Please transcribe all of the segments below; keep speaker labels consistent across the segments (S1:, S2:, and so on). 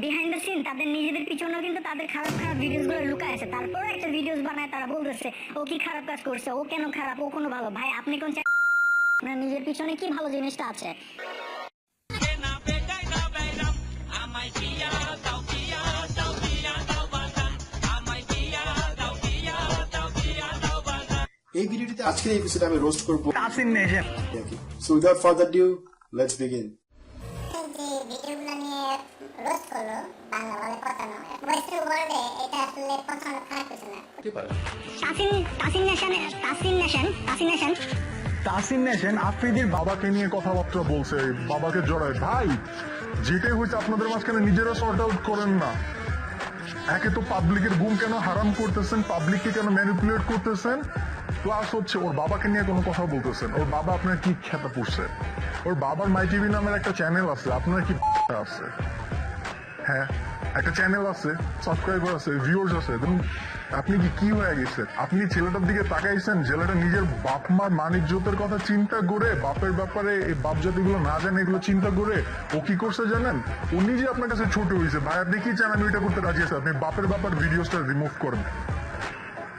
S1: Behind the scene তাদের নিজেদের পিছনেও কিন্তু তাদের খারাপ খারাপ ভিডিওস গুলো লুকায় আছে, তারপরে একটা ভিডিওস বানায় তারা বলতেছে ও কি খারাপ কাজ করছে, ও কেন খারাপ, ও কোনো ভালো। ভাই আপনি কোন আপনার নিজের পিছনে কি ভালো জিনিসটা আছে?
S2: এই ভিডিওটিতে আজকের এপিসোডে আমি রোস্ট করব
S3: Tasin nation.
S2: So without further due let's begin.
S4: যে ভিডিওগুলো নিয়ে রোস্ট করলো বাংলা বলে পচানো, ওয়েস্টার্ন ওয়ার্ল্ডে এটা আসলে পচানো খারাপ কিছু না।
S3: তাসিন নেশন আফ্রিদির বাবাকে নিয়ে কথাবার্তা বলছে, বাবাকে জড়ায়। ভাই যেটাই হয়েছে আপনাদের মাঝখানে নিজেরা সর্ট আউট করেন না। একে তো পাবলিকের ঘুম কেন হারাম করতেছেন, পাবলিককে কেন ম্যানিপুলেট করতেছেন, প্লাস হচ্ছে ওর বাবাকে নিয়ে কোনো কথা বলতেছেন। ওর বাবা আপনার কি খেতে পড়ছে? ওর বাবার মাই টিভি নামের একটা চ্যানেল আছে, আপনার কি আছে? হ্যাঁ, একটা চ্যানেল আছে, সাবস্ক্রাইবার আছে, ভিউয়ার্স আছে, আপনি কি হয়ে গেছেন? আপনি ছেলেটার দিকে তাকাইছেন, ছেলেটা নিজের বাপ মার মান ইজ্জতের কথা চিন্তা করে, বাপের ব্যাপারে এই বাপ জাতিগুলো না জানে এগুলো চিন্তা করে ও কি করছে জানেন? ও নিজে আপনার কাছে ছোট হয়েছে। ভাই আপনি কি চান আমি এটা করতে রাজি আছি? আপনি বাপের ব্যাপার ভিডিওসটা রিমুভ করেন,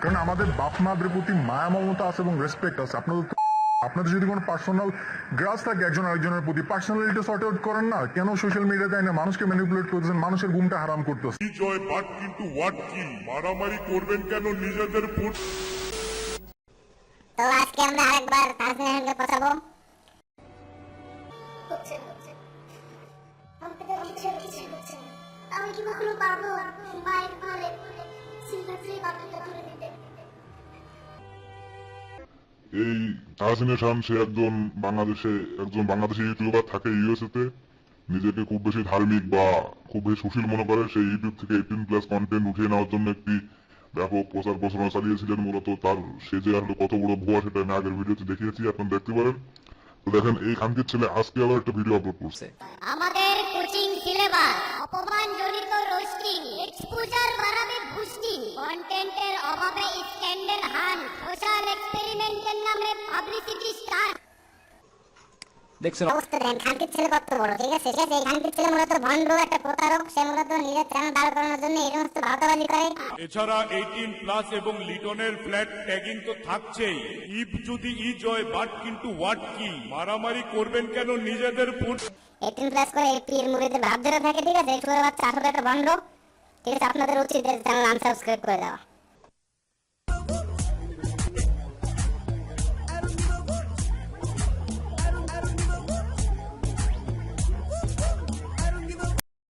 S3: কারণ আমাদের বাপ মাদের প্রতি মায়া মমতা আছে এবং রেসপেক্ট আছে। আপনাদের যদি কোনো পার্সোনাল গ্রাস থাকে একজন আরেকজনের প্রতি, পার্সোনালিটি সর্ট আউট করেন না। কেন সোশ্যাল মিডিয়াতে না মানুষকে ম্যানিপুলেট করতেছেন, মানুষের ঘুমটা হারাম করতেছেন?
S5: জয় বাট কিন্তু ওয়াট কি মারামারি করবেন কেন নিজেদের ফুট।
S4: তো আজকে আমরা আরেকবার তাসিন নেশনকে পচাবো। আমি কি কখনো পারবো মায়ের ঘরে সিলভার বাটনটা তুলে দিতে?
S5: এই তাসিনের শান সে একজন বাংলাদেশি ইউটিউবার, থাকে ইউএসএ তে। নিজেকে খুব বেশি ধার্মিক বা খুব বেশি সুশীল মনে করে। সেই ইউটিউব থেকে 18+ কন্টেন্ট উঠিয়ে নেওয়ার জন্য একটি ব্যাপক প্রচার প্রচারণা চালিয়েছিলেন। মূলত তার সে যে আসলে কত বড় ভুয়া সেটা আমি আগের ভিডিওতে দেখিয়েছি, আপনারা দেখতে পারেন। তো দেখেন এই খানকির ছেলে আজকে আবার একটা ভিডিও আপলোড করছে।
S4: আমাদের কোচিং সিলেবাস অপমানজনিত রোস্টিং, এক্সপোজার বাড়াবে বুস্টিং, কন্টেন্টের অভাবে স্ক্যান্ডাল হান, সোশ্যাল এক্সপেরিমেন্টের নামে পাবলিসিটি স্টার।
S3: দেখছেন
S4: অবস্থা দেখেন খানকির ছেলে কত বড়, ঠিক আছে? এই খানকির ছেলে মূলত ভণ্ড একটা প্রতারক। সে মূলত নিজের চ্যানেল দাঁড় করানোর জন্য এই সমস্ত ভাওতাবাজি করে।
S6: এছাড়া 18+ এবং লিটনের ফ্ল্যাট ট্যাগিং তো থাকছেই। ইফ যদি ই জয় বাট কিন্তু ওয়াট কি মারামারি করবেন কেন নিজেদের ফুট।
S4: 18+ করে এপি এর মুভিতে ভাব ধরে থাকে, ঠিক আছে? এই ছোট বাচ্চা আসলে একটা ভণ্ড, ঠিক আছে? আপনাদের উচিত চ্যানেল আনসাবস্ক্রাইব করে দেওয়া।